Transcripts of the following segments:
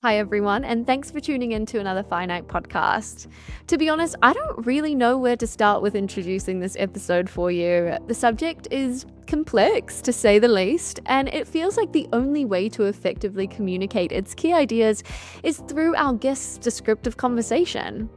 Hi, everyone, and thanks for tuning in to another FINITE Podcast. To be honest, I don't really know where to start with introducing this episode for you. The subject is complex, to say the least, and it feels like the only way to effectively communicate its key ideas is through our guest's descriptive conversation.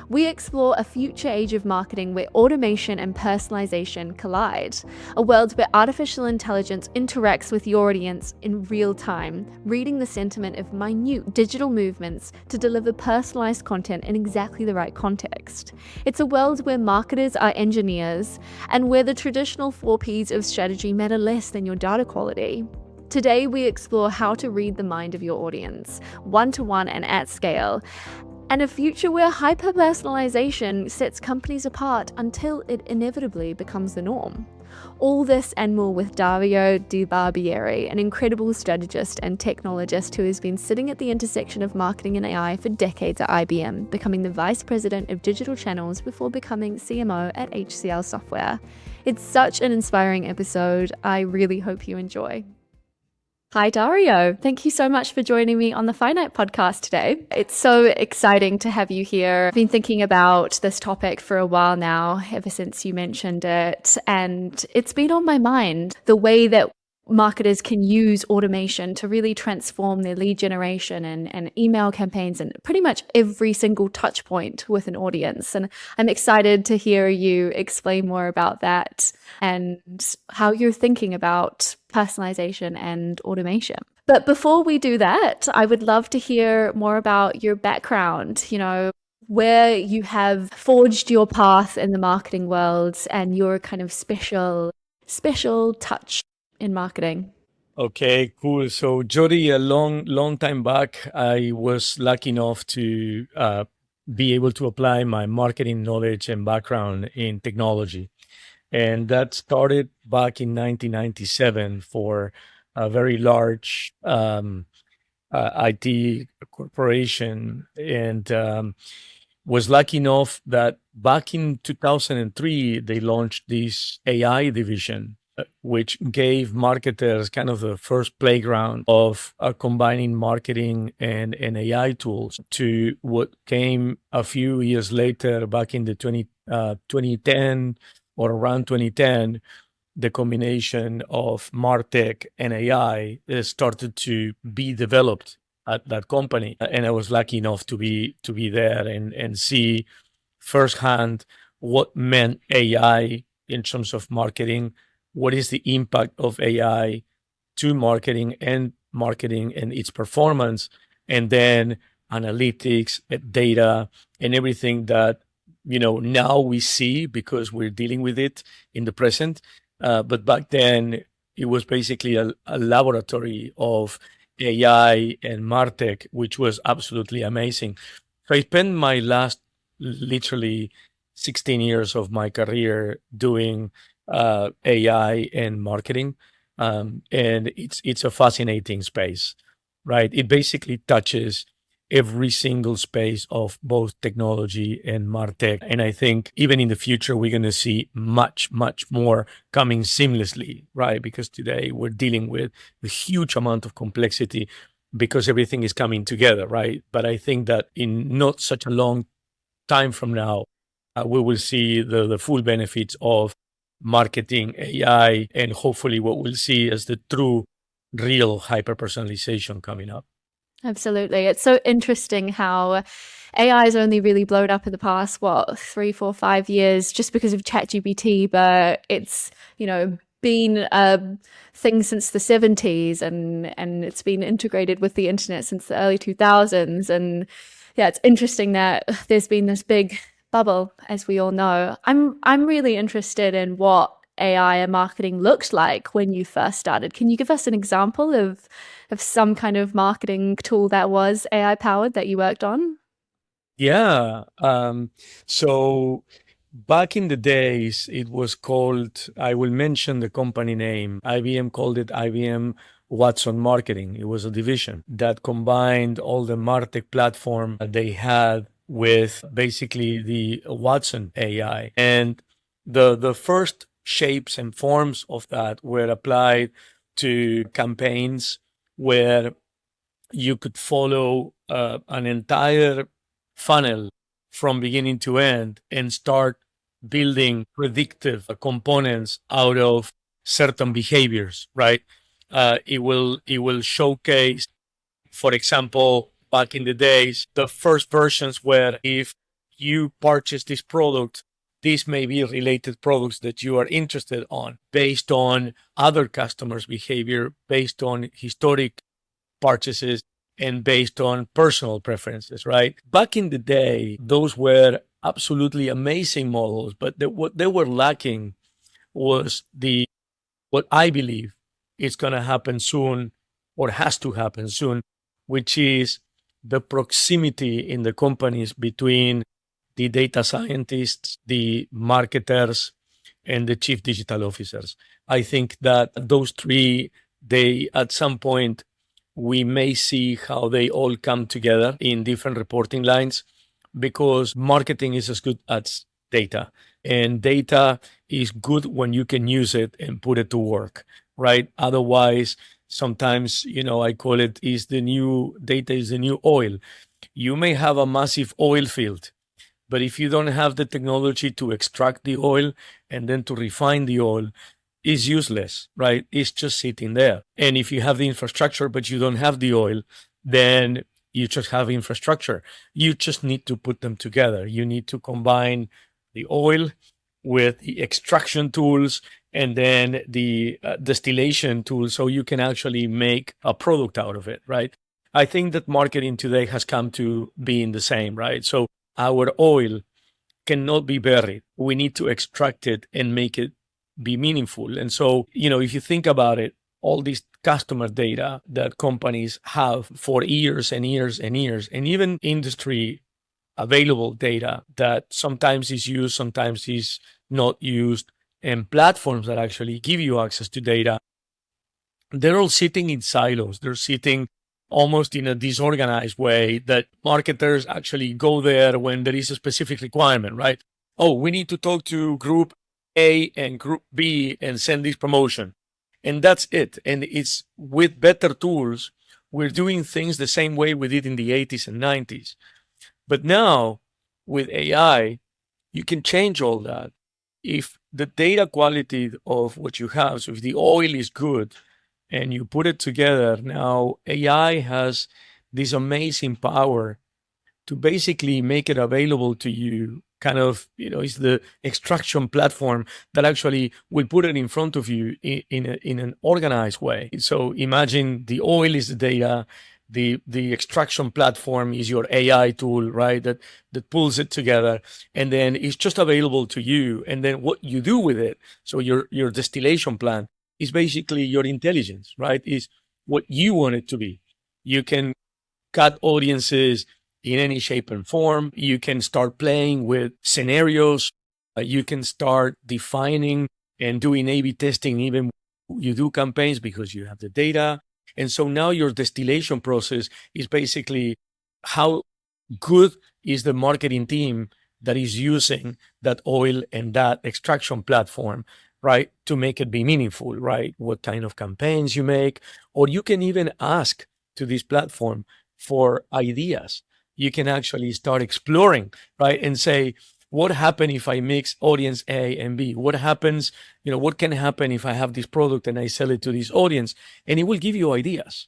We explore a future age of marketing where automation and personalization collide, a world where artificial intelligence interacts with your audience in real time, reading the sentiment of minute digital movements to deliver personalized content in exactly the right context. It's a world where marketers are engineers and where the traditional 4Ps of strategy matter less than your data quality. Today, we explore how to read the mind of your audience, one-to-one and at scale, and a future where hyper-personalization sets companies apart until it inevitably becomes the norm. All this and more with Dario Debarbieri, an incredible strategist and technologist who has been sitting at the intersection of marketing and AI for decades at IBM, becoming the Vice President of Digital Channels before becoming CMO at HCL Software. It's such an inspiring episode. I really hope you enjoy. Hi, Dario. Thank you so much for joining me on the FINITE Podcast today. It's so exciting to have you here. I've been thinking about this topic for a while now, ever since you mentioned it, and it's been on my mind, the way that marketers can use automation to really transform their lead generation and email campaigns and pretty much every single touch point with an audience. And I'm excited to hear you explain more about that and how you're thinking about personalization and automation. But before we do that, I would love to hear more about your background, where you have forged your path in the marketing world and your kind of special touch in marketing. Okay, cool. So Jodi, a long time back, I was lucky enough to be able to apply my marketing knowledge and background in technology. And that started back in 1997 for a very large IT corporation. And was lucky enough that back in 2003, they launched this AI division, which gave marketers kind of the first playground of combining marketing and AI tools to what came a few years later, back in the 2010 or around 2010, the combination of MarTech and AI started to be developed at that company. And I was lucky enough to be there and see firsthand what meant AI in terms of marketing. What is the impact of AI to marketing and its performance, and then analytics, data, and everything that now we see because we're dealing with it in the present. But back then, it was basically a laboratory of AI and MarTech, which was absolutely amazing. So I spent my last literally 16 years of my career doing AI and marketing. And it's a fascinating space, right? It basically touches every single space of both technology and MarTech. And I think even in the future, we're going to see much more coming seamlessly, right? Because today we're dealing with a huge amount of complexity because everything is coming together, right? But I think that in not such a long time from now, we will see the full benefits of marketing AI, and hopefully what we'll see as the true, real hyper-personalization coming up. Absolutely. It's so interesting how AI has only really blown up in the past, 3, 4, 5 years just because of ChatGPT, but it's, been a thing since the 70s and it's been integrated with the internet since the early 2000s. And yeah, it's interesting that there's been this big bubble, as we all know. I'm really interested in what AI and marketing looked like when you first started. Can you give us an example of some kind of marketing tool that was AI powered that you worked on? Yeah. So back in the days, it was called, I will mention the company name. IBM called it IBM Watson Marketing. It was a division that combined all the MarTech platform that they had with basically the Watson AI. And the first shapes and forms of that were applied to campaigns where you could follow an entire funnel from beginning to end and start building predictive components out of certain behaviors, right? It will showcase, for example, back in the days, the first versions where if you purchase this product, these may be related products that you are interested on based on other customers' behavior, based on historic purchases, and based on personal preferences, right? Back in the day, those were absolutely amazing models, but what they were lacking was what I believe is going to happen soon or has to happen soon, which is the proximity in the companies between the data scientists, the marketers, and the chief digital officers. I think that those three, they at some point, we may see how they all come together in different reporting lines, because marketing is as good as data, and data is good when you can use it and put it to work, right? Otherwise, sometimes, I call it data is the new oil. You may have a massive oil field, but if you don't have the technology to extract the oil and then to refine the oil, it's useless, right? It's just sitting there. And if you have the infrastructure, but you don't have the oil, then you just have infrastructure. You just need to put them together. You need to combine the oil with the extraction tools and then the distillation tools, so you can actually make a product out of it, right? I think that marketing today has come to being the same, right? So our oil cannot be buried. We need to extract it and make it be meaningful. And so, if you think about it, all this customer data that companies have for years and years and years, and even industry available data that sometimes is used, sometimes is not used, and platforms that actually give you access to data, they're all sitting in silos. They're sitting almost in a disorganized way that marketers actually go there when there is a specific requirement, right? Oh, we need to talk to group A and group B and send this promotion. And that's it. And it's with better tools, we're doing things the same way we did in the 80s and 90s. But now with AI, you can change all that. If the data quality of what you have, so if the oil is good and you put it together, now AI has this amazing power to basically make it available to you. Kind of, it's the extraction platform that actually will put it in front of you in an organized way. So imagine the oil is the data, the extraction platform is your AI tool, right? That pulls it together, and then it's just available to you. And then what you do with it, so your distillation plan is basically your intelligence, right? Is what you want it to be. You can cut audiences in any shape and form. You can start playing with scenarios. You can start defining and doing A/B testing even you do campaigns, because you have the data. And so now your distillation process is basically how good is the marketing team that is using that oil and that extraction platform, right, to make it be meaningful, right? What kind of campaigns you make, or you can even ask to this platform for ideas. You can actually start exploring, right? And say, what happens if I mix audience A and B? What happens, what can happen if I have this product and I sell it to this audience? And it will give you ideas.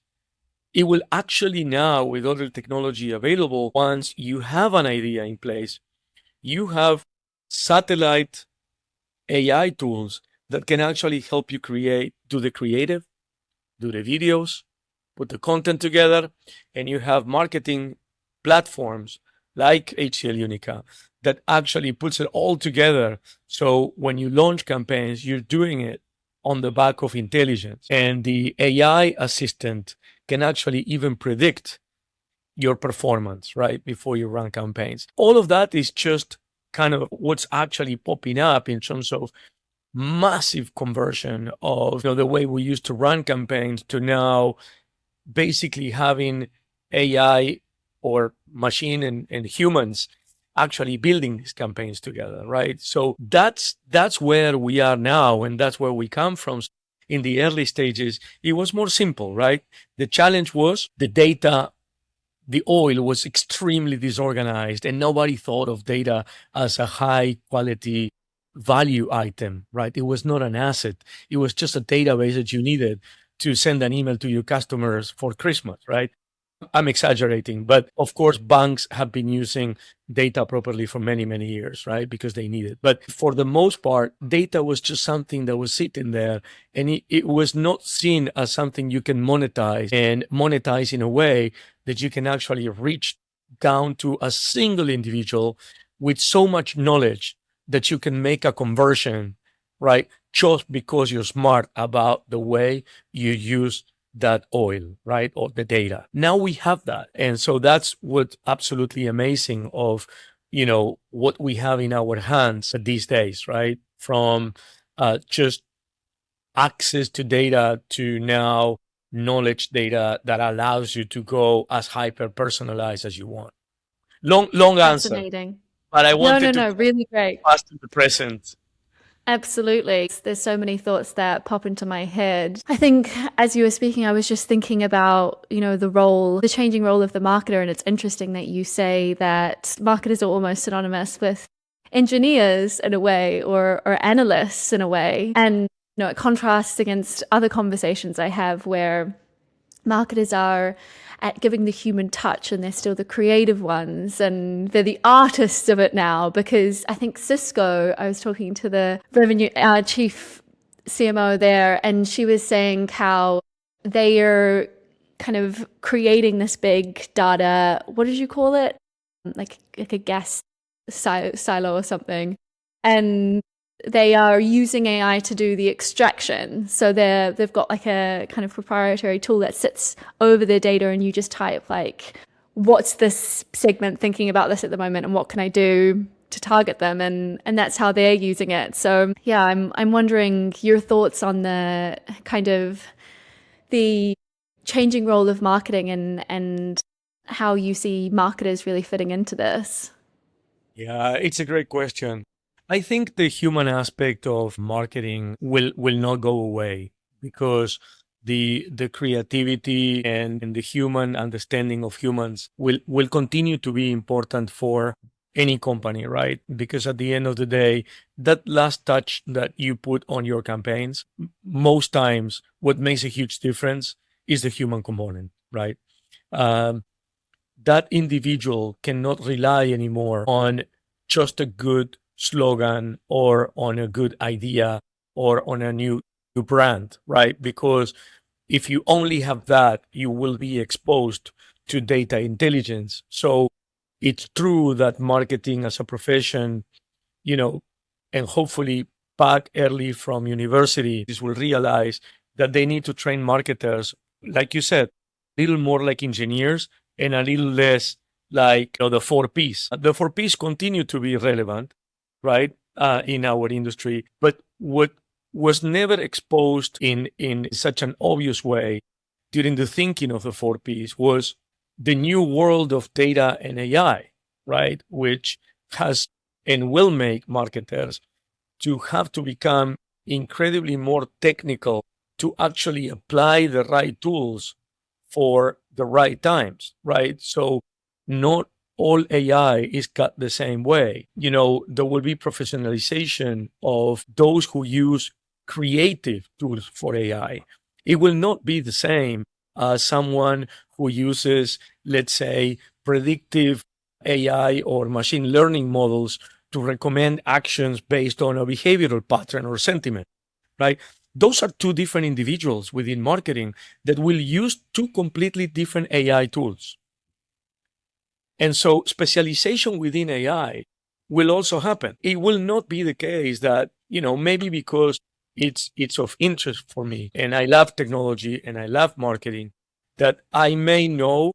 It will actually now, with other technology available, once you have an idea in place, you have satellite AI tools that can actually help you do the creative, do the videos, put the content together, and you have marketing platforms like HCL Unica that actually puts it all together. So when you launch campaigns, you're doing it on the back of intelligence. And the AI assistant can actually even predict your performance, right, before you run campaigns. All of that is just kind of what's actually popping up in terms of massive conversion of the way we used to run campaigns to now basically having AI or machine and humans actually building these campaigns together, right? So that's where we are now, and that's where we come from. In the early stages, it was more simple, right? The challenge was the data the oil was extremely disorganized and nobody thought of data as a high quality value item, right? It was not an asset. It was just a database that you needed to send an email to your customers for Christmas, right? I'm exaggerating, but of course, banks have been using data properly for many, many years, right? Because they need it. But for the most part, data was just something that was sitting there, and it was not seen as something you can monetize and monetize in a way that you can actually reach down to a single individual with so much knowledge that you can make a conversion, right? Just because you're smart about the way you use that oil, right? Or the data. Now we have that. And so that's what's absolutely amazing of, what we have in our hands these days, right? From just access to data to now knowledge data that allows you to go as hyper personalized as you want. Long answer, Fascinating. but I wanted to No, really great. pass to the present. Absolutely. There's so many thoughts that pop into my head. I think as you were speaking, I was just thinking about, the changing role of the marketer. And it's interesting that you say that marketers are almost synonymous with engineers in a way, or analysts in a way. And, it contrasts against other conversations I have where marketers are at giving the human touch and they're still the creative ones and they're the artists of it now. Because I think Cisco, I was talking to the revenue chief CMO there, and she was saying how they are kind of creating this big data, what did you call it? Like a gas silo or something. And they are using AI to do the extraction. So they've got like a kind of proprietary tool that sits over their data, and you just type like, what's this segment thinking about this at the moment, and what can I do to target them? And that's how they're using it. So yeah, I'm wondering your thoughts on the kind of the changing role of marketing and how you see marketers really fitting into this. Yeah, it's a great question. I think the human aspect of marketing will not go away because the creativity and the human understanding of humans will continue to be important for any company, right? Because at the end of the day, that last touch that you put on your campaigns, most times what makes a huge difference is the human component, right? Um, that individual cannot rely anymore on just a good slogan or on a good idea or on a new brand, right? Because if you only have that, you will be exposed to data intelligence. So it's true that marketing as a profession, you know, and hopefully back early from university, this will realize that they need to train marketers, like you said, a little more like engineers and a little less like the four Ps. The four Ps continue to be relevant, right, in our industry. But what was never exposed in such an obvious way during the thinking of the four Ps was the new world of data and AI, right, which has and will make marketers to have to become incredibly more technical to actually apply the right tools for the right times, right? So not all AI is cut the same way. There will be professionalization of those who use creative tools for AI. It will not be the same as someone who uses, let's say, predictive AI or machine learning models to recommend actions based on a behavioral pattern or sentiment, right? Those are two different individuals within marketing that will use two completely different AI tools. And so specialization within AI will also happen. It will not be the case that, maybe because it's of interest for me and I love technology and I love marketing, that I may know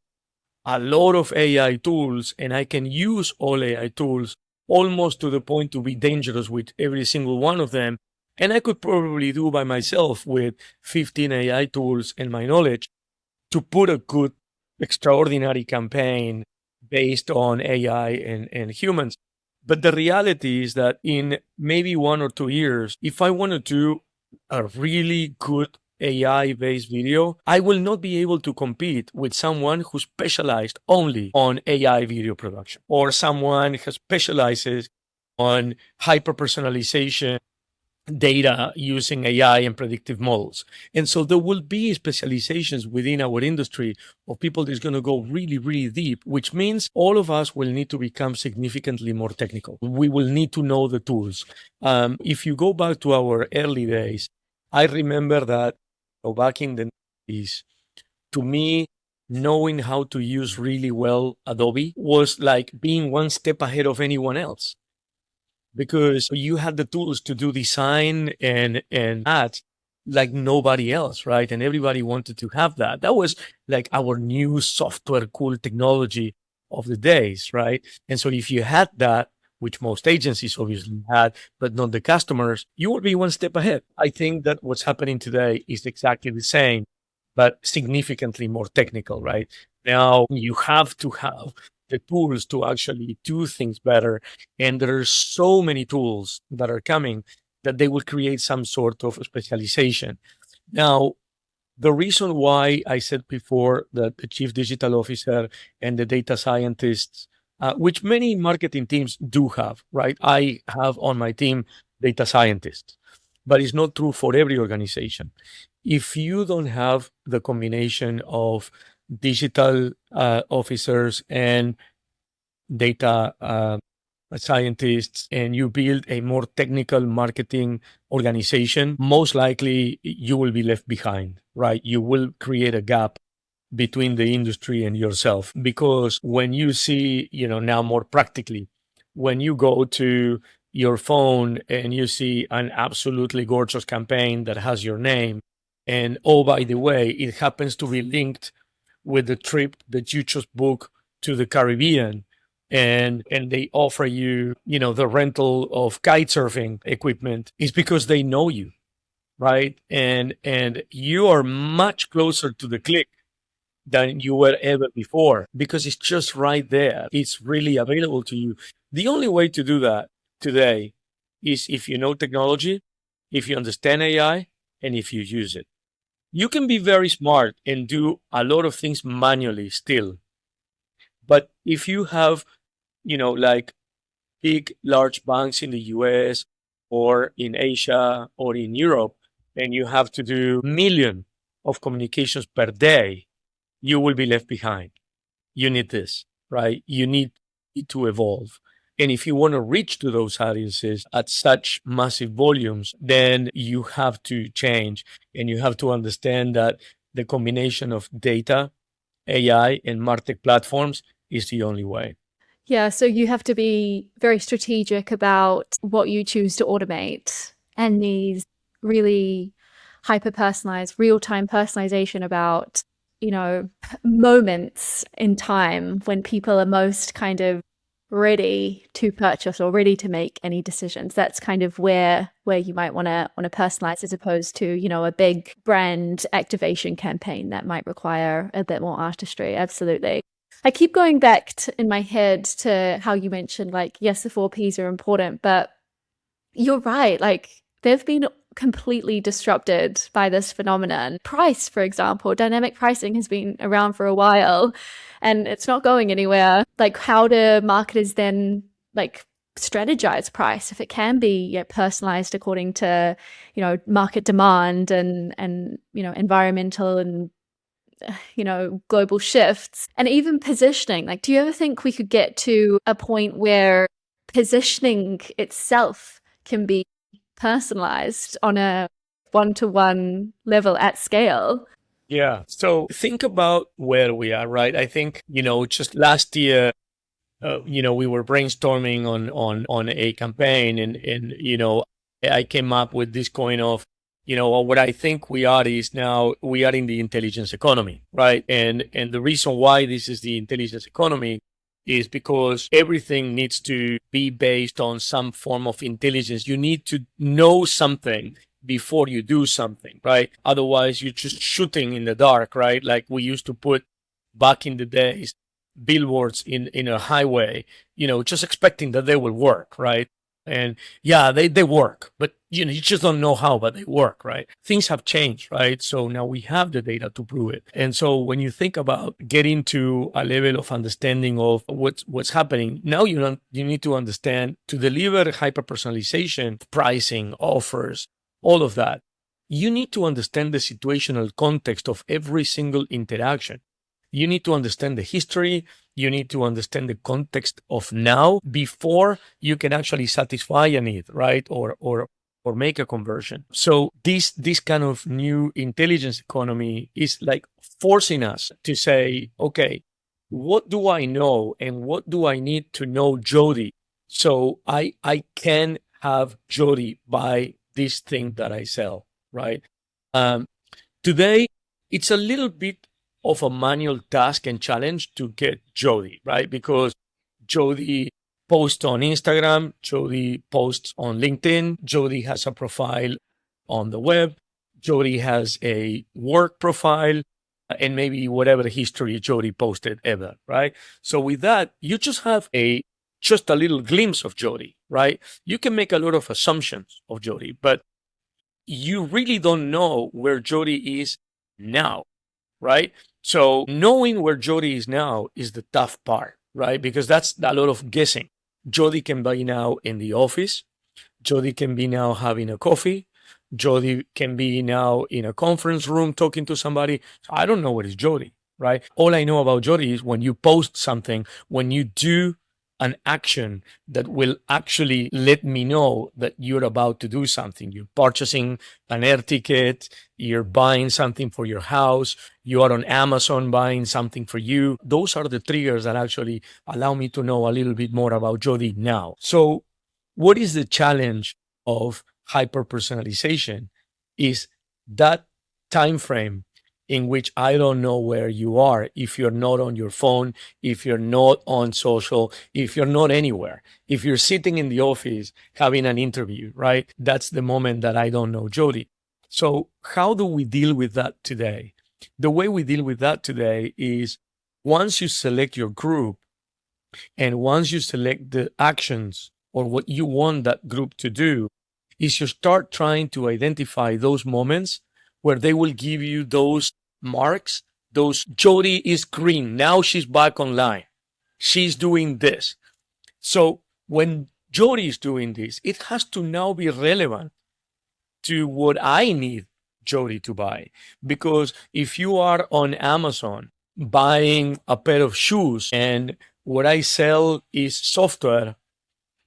a lot of AI tools and I can use all AI tools almost to the point to be dangerous with every single one of them. And I could probably do by myself with 15 AI tools and my knowledge to put a good, extraordinary campaign based on AI and humans. But the reality is that in maybe 1 or 2 years, if I want to do a really good AI-based video, I will not be able to compete with someone who specialized only on AI video production, or someone who specializes on hyper-personalization data using AI and predictive models. And so there will be specializations within our industry of people that's going to go really, really deep, which means all of us will need to become significantly more technical. We will need to know the tools. If you go back to our early days, I remember that back in the 90s, to me, knowing how to use really well Adobe was like being one step ahead of anyone else, because you had the tools to do design and ads like nobody else, right? And everybody wanted to have that. That was like our new software cool technology of the days, right? And so if you had that, which most agencies obviously had, but not the customers, you would be one step ahead. I think that what's happening today is exactly the same, but significantly more technical, right? Now you have to have the tools to actually do things better. And there are so many tools that are coming that they will create some sort of specialization. Now, the reason why I said before that the chief digital officer and the data scientists, which many marketing teams do have, right? I have on my team data scientists, but it's not true for every organization. If you don't have the combination of digital officers and data scientists, and you build a more technical marketing organization, most likely you will be left behind, right? You will create a gap between the industry and yourself, because when you see, now more practically, when you go to your phone and you see an absolutely gorgeous campaign that has your name, and oh, by the way, it happens to be linked with the trip that you just booked to the Caribbean, and they offer you, the rental of kite surfing equipment, is because they know you, right? And you are much closer to the click than you were ever before, because it's just right there. It's really available to you. The only way to do that today is if you know technology, if you understand AI, and if you use it. You can be very smart and do a lot of things manually still. But if you have, like big, large banks in the US or in Asia or in Europe, and you have to do million of communications per day, you will be left behind. You need this, right? You need to evolve. And if you want to reach to those audiences at such massive volumes, then you have to change, and you have to understand that the combination of data, AI, and MarTech platforms is the only way. Yeah, so you have to be very strategic about what you choose to automate, and these really hyper-personalized, real-time personalization about, moments in time when people are most kind of ready to purchase or ready to make any decisions. That's kind of where you might want to personalize, as opposed to, a big brand activation campaign that might require a bit more artistry. Absolutely. I keep going back in my head to how you mentioned, like, yes, the 4 Ps are important, but you're right. Like, they've been completely disrupted by this phenomenon. Price, for example, dynamic pricing has been around for a while and it's not going anywhere. Like, how do marketers then strategize price if it can be personalized according to, market demand and environmental and global shifts, and even positioning? Like, do you ever think we could get to a point where positioning itself can be personalized on a one-to-one level at scale? Yeah. So think about where we are, right? I think, just last year, we were brainstorming on a campaign, and I came up with this coin of, what I think we are is now we are in the intelligence economy, right? And the reason why this is the intelligence economy is because everything needs to be based on some form of intelligence. You need to know something before you do something, right? Otherwise, you're just shooting in the dark, right? Like we used to put back in the days billboards in a highway, just expecting that they will work, right? And yeah, they work, but you just don't know how, but they work, right? Things have changed, right? So now we have the data to prove it. And so when you think about getting to a level of understanding of what's happening, now you need to understand, to deliver hyper personalization, pricing, offers, all of that, you need to understand the situational context of every single interaction. You need to understand the history. You need to understand the context of now before you can actually satisfy a need, right? Or make a conversion. So this kind of new intelligence economy is like forcing us to say, okay, what do I know and what do I need to know Jodi, so I can have Jodi buy this thing that I sell, right? Um, Today, it's a little bit of a manual task and challenge to get Jodi, right? Because Jodi posts on Instagram, Jodi posts on LinkedIn, Jodi has a profile on the web, Jodi has a work profile, and maybe whatever history Jodi posted ever, right? So with that, you just have just a little glimpse of Jodi, right? You can make a lot of assumptions of Jodi, but you really don't know where Jodi is now, right? So knowing where Jodi is now is the tough part, right? Because that's a lot of guessing. Jodi can be now in the office. Jodi can be now having a coffee. Jodi can be now in a conference room talking to somebody. So I don't know what is Jodi, right? All I know about Jodi is when you post something, when you do an action that will actually let me know that you're about to do something. You're purchasing an air ticket, you're buying something for your house, you are on Amazon buying something for you. Those are the triggers that actually allow me to know a little bit more about Jodi now. So what is the challenge of hyper personalization is that time frame in which I don't know where you are, if you're not on your phone, if you're not on social, if you're not anywhere, if you're sitting in the office having an interview, right? That's the moment that I don't know Jodi. So how do we deal with that today? The way we deal with that today is once you select your group and once you select the actions or what you want that group to do, is you start trying to identify those moments where they will give you those marks, those Jodi is green. Now she's back online. She's doing this. So when Jodi is doing this, it has to now be relevant to what I need Jodi to buy. Because if you are on Amazon buying a pair of shoes and what I sell is software,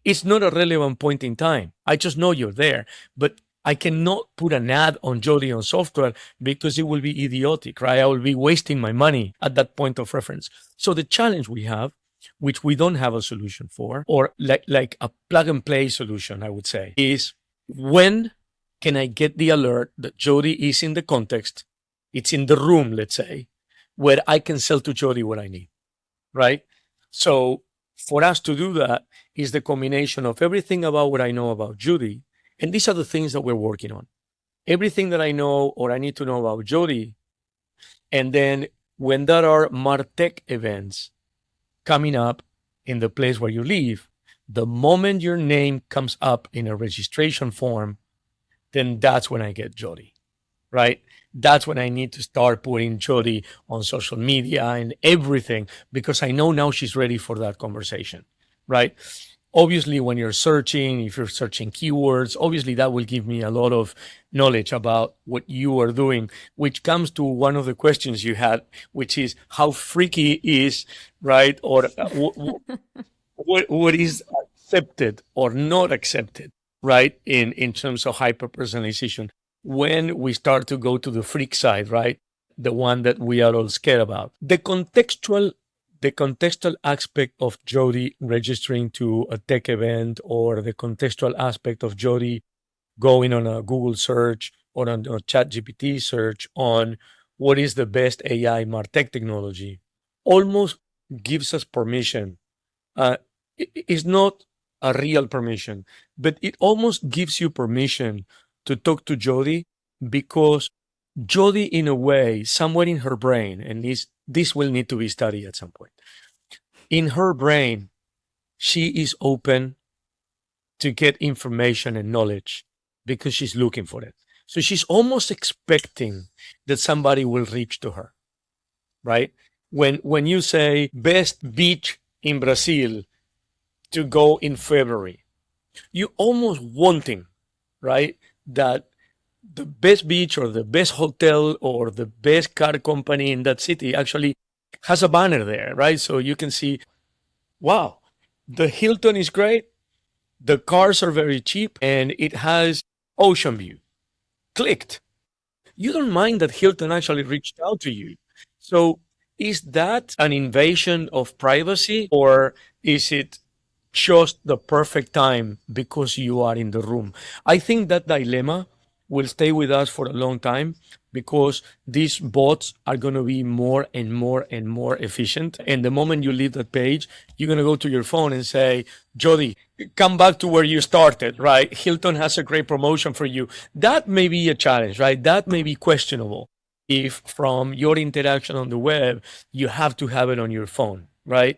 it's not a relevant point in time. I just know you're there, but I cannot put an ad on Jodi on software because it will be idiotic, right? I will be wasting my money at that point of reference. So the challenge we have, which we don't have a solution for, or like a plug and play solution, I would say, is when can I get the alert that Jodi is in the context, it's in the room, let's say, where I can sell to Jodi what I need, right? So for us to do that is the combination of everything about what I know about Jodi. And these are the things that we're working on. Everything that I know or I need to know about Jodi. And then when there are MarTech events coming up in the place where you live, the moment your name comes up in a registration form, then that's when I get Jodi, right? That's when I need to start putting Jodi on social media and everything, because I know now she's ready for that conversation, right? Obviously, when you're searching, if you're searching keywords, obviously that will give me a lot of knowledge about what you are doing, which comes to one of the questions you had, which is how freaky is, right? Or what is accepted or not accepted, right? In terms of hyper personalization, when we start to go to the freak side, right? The one that we are all scared about. The contextual aspect of Jodi registering to a tech event, or the contextual aspect of Jodi going on a Google search or on a chat GPT search on what is the best AI MarTech technology, almost gives us permission. It's not a real permission, but it almost gives you permission to talk to Jodi, because Jodi, in a way, somewhere in her brain, and this will need to be studied at some point, in her brain, she is open to get information and knowledge because she's looking for it. So she's almost expecting that somebody will reach to her, right? When you say best beach in Brazil to go in February, you almost wanting, right, that the best beach or the best hotel or the best car company in that city actually has a banner there, right? So you can see, wow, the Hilton is great, the cars are very cheap, and it has ocean view. Clicked. You don't mind that Hilton actually reached out to you. So is that an invasion of privacy, or is it just the perfect time because you are in the room? I think that dilemma will stay with us for a long time because these bots are going to be more and more and more efficient. And the moment you leave that page, you're going to go to your phone and say, Jodi, come back to where you started, right? Hilton has a great promotion for you. That may be a challenge, right? That may be questionable if from your interaction on the web, you have to have it on your phone, right?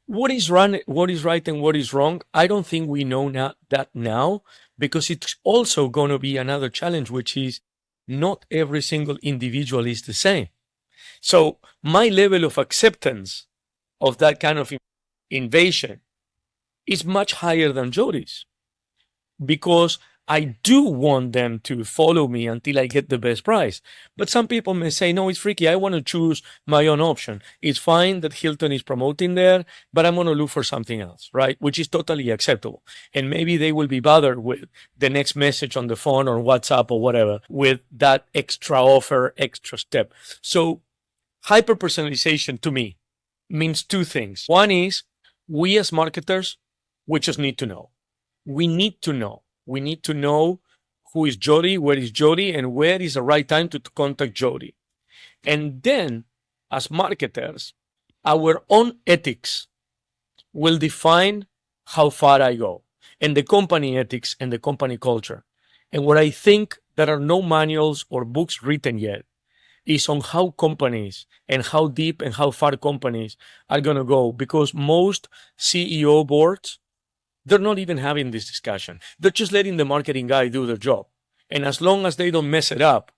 What is right and what is wrong? I don't think we know that now, because it's also going to be another challenge, which is not every single individual is the same. So my level of acceptance of that kind of invasion is much higher than Jodi's, because I do want them to follow me until I get the best price. But some people may say, no, it's freaky. I want to choose my own option. It's fine that Hilton is promoting there, but I'm going to look for something else, right? Which is totally acceptable. And maybe they will be bothered with the next message on the phone or WhatsApp or whatever with that extra offer, extra step. So hyper personalization to me means two things. One is we as marketers, we just need to know. We need to know. We need to know who is Jodi, where is Jodi, and where is the right time to contact Jodi. And then, as marketers, our own ethics will define how far I go, and the company ethics and the company culture. And what I think there are no manuals or books written yet is on how companies and how deep and how far companies are going to go, because most CEO boards, they're not even having this discussion. They're just letting the marketing guy do their job. And as long as they don't mess it up,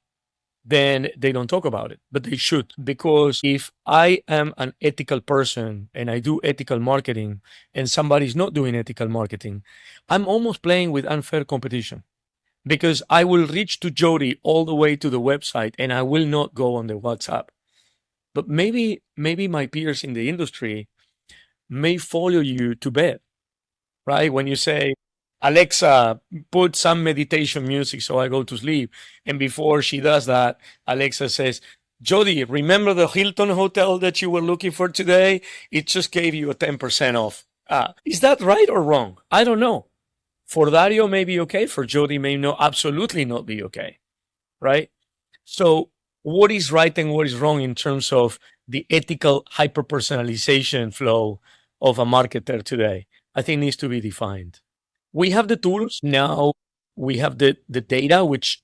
then they don't talk about it. But they should, because if I am an ethical person and I do ethical marketing and somebody's not doing ethical marketing, I'm almost playing with unfair competition, because I will reach to Jodi all the way to the website and I will not go on the WhatsApp. But maybe my peers in the industry may follow you to bed, right? When you say, Alexa, put some meditation music so I go to sleep. And before she does that, Alexa says, Jodi, remember the Hilton hotel that you were looking for today? It just gave you a 10% off. Is that right or wrong? I don't know. For Dario, may be okay. For Jodi, may absolutely not be okay, right? So what is right and what is wrong in terms of the ethical hyper-personalization flow of a marketer today? I think needs to be defined. We have the tools now. We have the data, which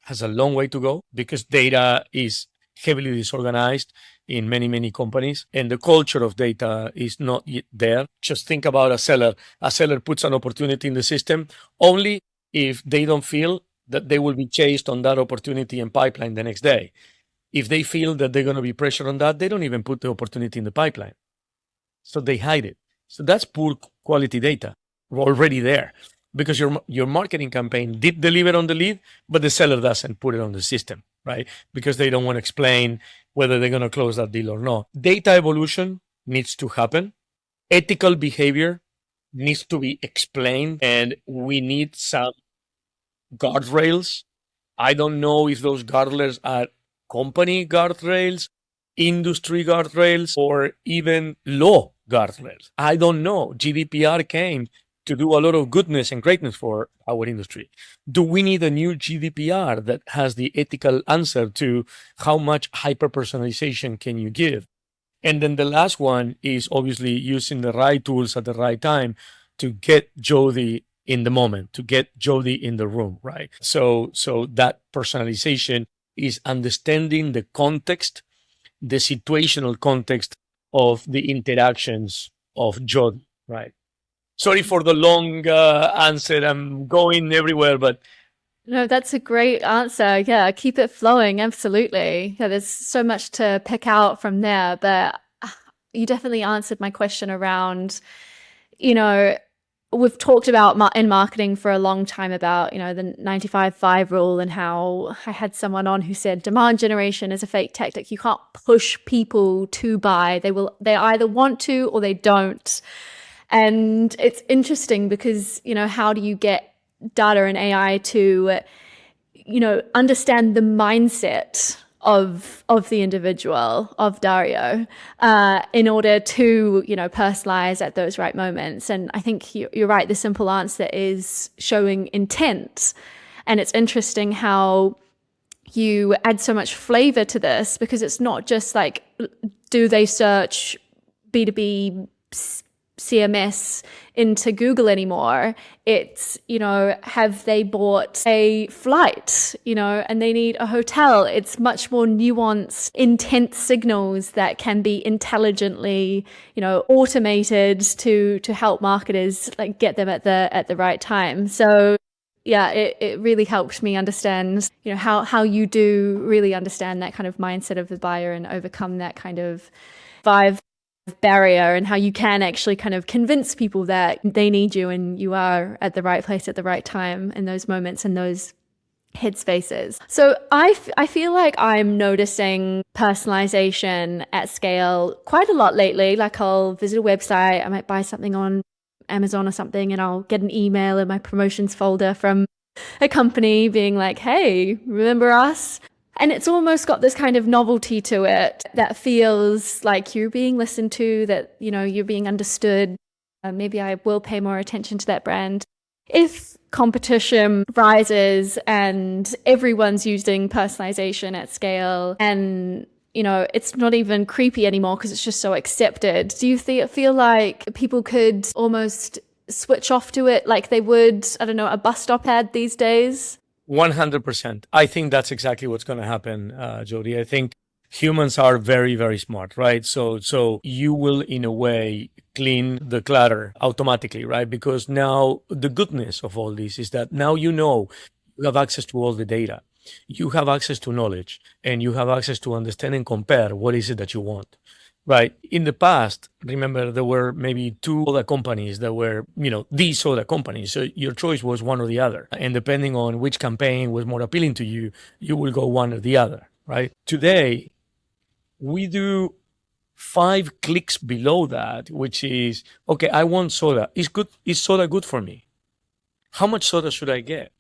has a long way to go, because data is heavily disorganized in many companies, and the culture of data is not yet there. Just think about a seller. A seller puts an opportunity in the system only if they don't feel that they will be chased on that opportunity and pipeline the next day. If they feel that they're going to be pressured on that, they don't even put the opportunity in the pipeline. So they hide it. So that's poor quality data already there, because your marketing campaign did deliver on the lead, but the seller doesn't put it on the system, right? Because they don't want to explain whether they're going to close that deal or not. Data evolution needs to happen. Ethical behavior needs to be explained, and we need some guardrails. I don't know if those guardrails are company guardrails, industry guardrails, or even law guardrails. I don't know. GDPR came to do a lot of goodness and greatness for our industry. Do we need a new GDPR that has the ethical answer to how much hyper-personalization can you give? And then the last one is obviously using the right tools at the right time to get Jodi in the moment, to get Jodi in the room, right? So that personalization is understanding the context, the situational context of the interactions of Jodi, right? Sorry for the long answer. I'm going everywhere, but No, that's a great answer. Yeah, keep it flowing. Absolutely. Yeah, there's so much to pick out from there, but you definitely answered my question around, you know, we've talked about in marketing for a long time about, the 95/5 rule, and how I had someone on who said demand generation is a fake tactic. You can't push people to buy. They either want to or they don't. And it's interesting because, how do you get data and AI to, understand the mindset of the individual, of Dario, in order to, personalize at those right moments. And I think you're right. The simple answer is showing intent. And it's interesting how you add so much flavor to this, because it's not just like, do they search B2B CMS into Google anymore? It's, have they bought a flight, and they need a hotel? It's much more nuanced, intense signals that can be intelligently, automated to help marketers like get them at the right time. So yeah, it really helped me understand, how you do really understand that kind of mindset of the buyer and overcome that kind of vibe barrier, and how you can actually kind of convince people that they need you and you are at the right place at the right time in those moments and those headspaces. So I feel like I'm noticing personalization at scale quite a lot lately. Like, I'll visit a website, I might buy something on Amazon or something, and I'll get an email in my promotions folder from a company being like, hey, remember us? And it's almost got this kind of novelty to it that feels like you're being listened to, that, you're being understood. Maybe I will pay more attention to that brand. If competition rises and everyone's using personalization at scale, and, it's not even creepy anymore because it's just so accepted, do you feel like people could almost switch off to it like they would, I don't know, a bus stop ad these days? 100%. I think that's exactly what's going to happen, Jodi. I think humans are very, very smart, right? So you will, in a way, clean the clutter automatically, right? Because now the goodness of all this is that now you have access to all the data. You have access to knowledge, and you have access to understand and compare what is it that you want. Right. In the past, remember, there were maybe two soda companies that were, these soda companies. So your choice was one or the other. And depending on which campaign was more appealing to you, you will go one or the other. Right. Today, we do 5 clicks below that, which is, okay, I want soda. Is soda good for me? How much soda should I get?